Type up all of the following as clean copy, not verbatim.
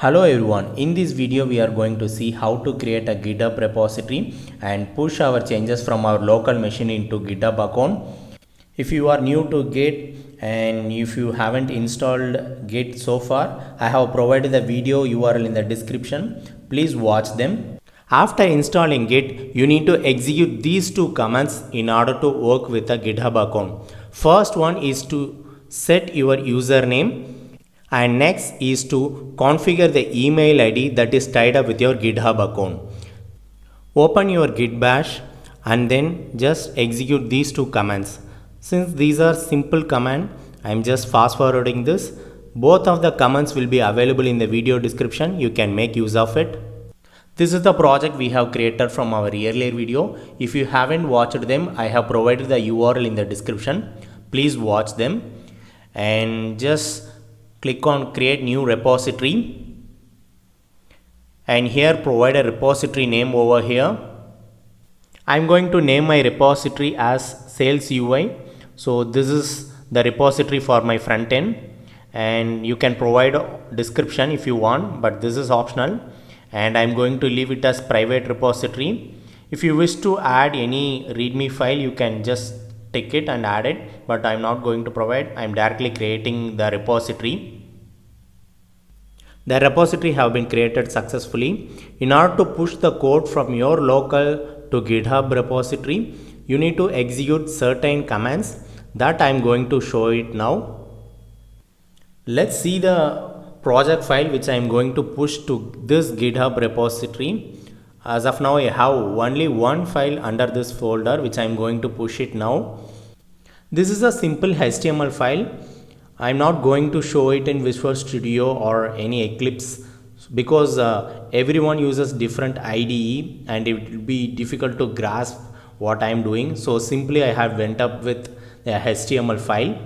Hello everyone, in this video we are going to see how to create a GitHub repository and push our changes from our local machine into GitHub account. If you are new to Git and if you haven't installed Git so far, I have provided the video URL in the description. Please watch them. After installing Git, you need to execute these two commands in order to work with a GitHub account. First one is to set your username, and next is to configure the email ID that is tied up with your GitHub account. Open your Git bash and then just execute these two commands. Since these are simple commands, I am just fast forwarding this. Both of the commands will be available in the video description. You can make use of it. This is the project we have created from our earlier video. If you haven't watched them, I have provided the URL in the description. Please watch them and just click on create new repository, and here provide a repository name over here. I'm going to name my repository as sales UI. So this is the repository for my front end, and you can provide a description if you want, but this is optional, and I'm going to leave it as private repository. If you wish to add any readme file, you can just take it and add it, but I'm not going to provide. I'm directly creating the repository. The repository have been created successfully. In order to push the code from your local to GitHub repository, you need to execute certain commands that I'm going to show it now. Let's see the project file which I'm going to push to this GitHub repository. As of now, I have only one file under this folder which I'm going to push it now. This is a simple HTML file. I'm not going to show it in Visual Studio or any Eclipse because everyone uses different IDE and it will be difficult to grasp what I'm doing. So simply I have went up with a HTML file.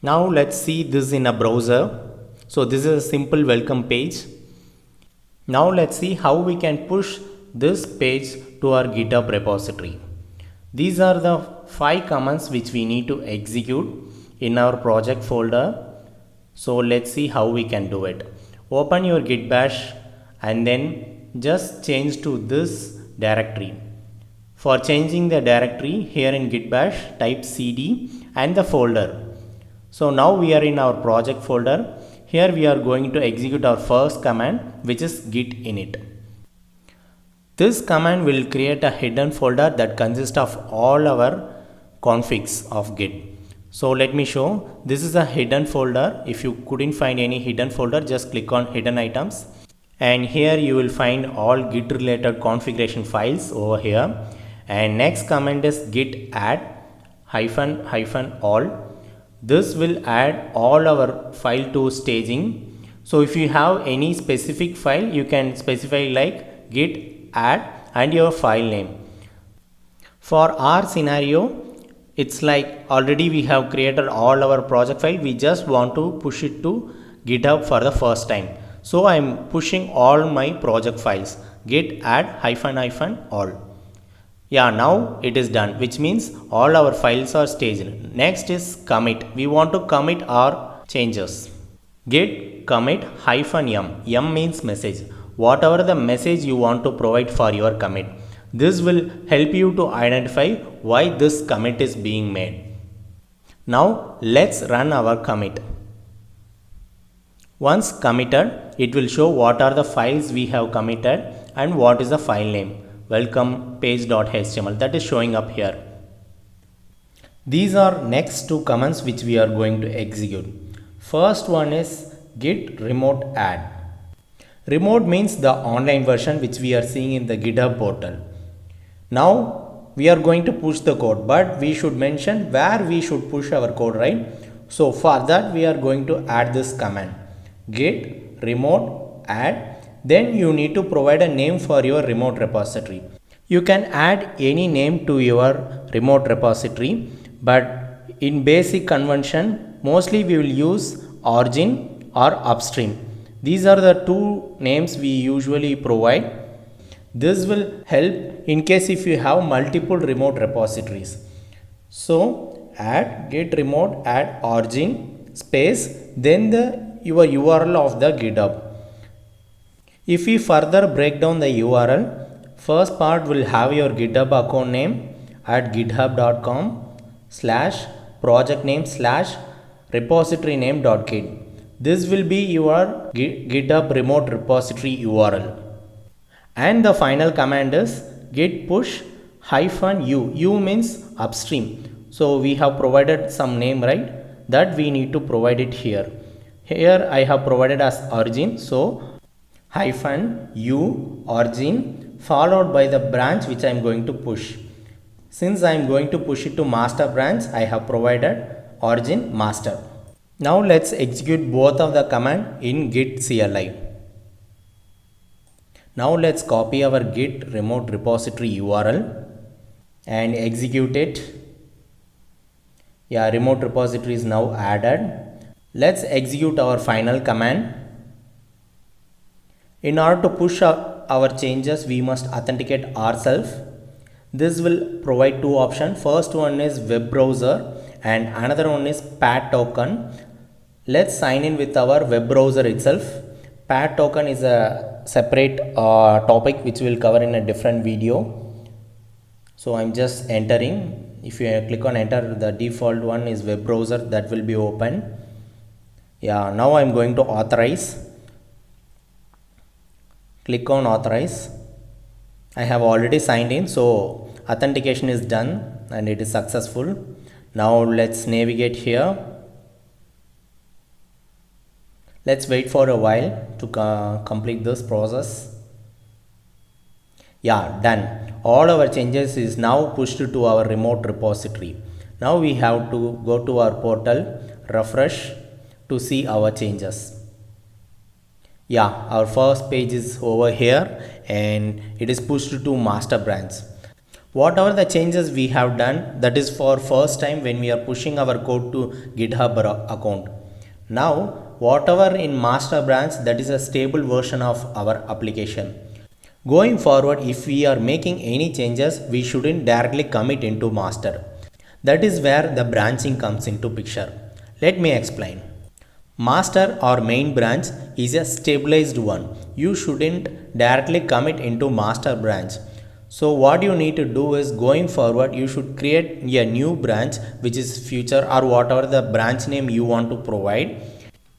Now let's see this in a browser. So this is a simple welcome page. Now let's see how we can push this page to our GitHub repository. These are the 5 commands which we need to execute in our project folder. So let's see how we can do it. Open your Git bash and then just change to this directory. For changing the directory, here in Git bash type cd and the folder. So now we are in our project folder. Here we are going to execute our first command, which is git init. This command will create a hidden folder that consists of all our configs of Git. So let me show. This is a hidden folder. If you couldn't find any hidden folder, just click on hidden items, and here you will find all Git related configuration files over here. And next command is git add -- all. This will add all our file to staging. So if you have any specific file, you can specify like git add and your file name. For our scenario, it's like already we have created all our project file. We just want to push it to GitHub for the first time. So I'm pushing all my project files. Git add -- all. Yeah, now it is done, which means all our files are staged. Next is commit. We want to commit our changes. Git commit -m. M means message. Whatever the message you want to provide for your commit. This will help you to identify why this commit is being made. Now let's run our commit. Once committed, it will show what are the files we have committed and what is the file name. Welcome page.html, that is showing up here. These are next 2 commands which we are going to execute. First one is git remote add. Remote means the online version which we are seeing in the GitHub portal. Now we are going to push the code, but we should mention where we should push our code, right? So for that we are going to add this command git remote add. Then you need to provide a name for your remote repository. You can add any name to your remote repository, but in basic convention mostly we will use origin or upstream. These are the 2 names we usually provide. This will help in case if you have multiple remote repositories. So add git remote add origin space then your URL of the GitHub. If we further break down the URL, first part will have your GitHub account name at github.com/project name /repository name.git. This will be your GitHub remote repository URL. And the final command is git push -u. U means upstream. So we have provided some name, right? That we need to provide it here. Here I have provided as origin. So -u origin followed by the branch which I am going to push. Since I am going to push it to master branch, I have provided origin master. Now let's execute both of the command in git CLI. Now let's copy our git remote repository URL and execute it. Yeah, remote repository is now added. Let's execute our final command. In order to push our changes, we must authenticate ourselves. This will provide two options. First one is web browser and another one is PAT token. Let's sign in with our web browser itself. PAT token is a separate topic which we'll cover in a different video. So I'm just entering. If you click on enter, the default one is web browser, that will be open. Yeah, now I'm going to authorize. Click on authorize. I have already signed in, so authentication is done and it is successful. Now let's navigate here. Let's wait for a while to complete this process. Yeah, done. All our changes is now pushed to our remote repository. Now we have to go to our portal, refresh to see our changes. Yeah, our first page is over here and it is pushed to master branch. Whatever the changes we have done, that is for first time when we are pushing our code to GitHub account. Now whatever in master branch, that is a stable version of our application. Going forward, if we are making any changes, we shouldn't directly commit into master. That is where the branching comes into picture. Let me explain. Master or main branch is a stabilized one. You shouldn't directly commit into master branch. So what you need to do is, going forward, you should create a new branch which is future or whatever the branch name you want to provide.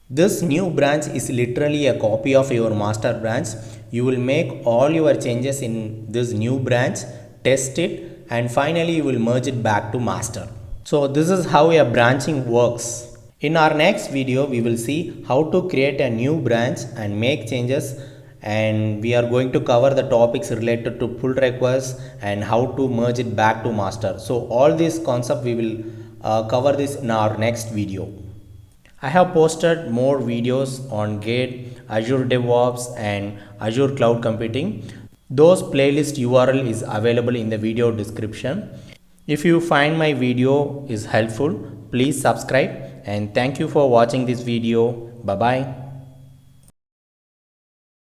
This new branch is literally a copy of your master branch. You will make all your changes in this new branch, test it, and finally you will merge it back to master. So this is how a branching works. In our next video, we will see how to create a new branch and make changes, and we are going to cover the topics related to pull requests and how to merge it back to master. So all these concepts we will cover this in our next video. I have posted more videos on Git, Azure DevOps and Azure Cloud Computing. Those playlist URL is available in the video description. If you find my video is helpful, please subscribe, and thank you for watching this video. Bye bye.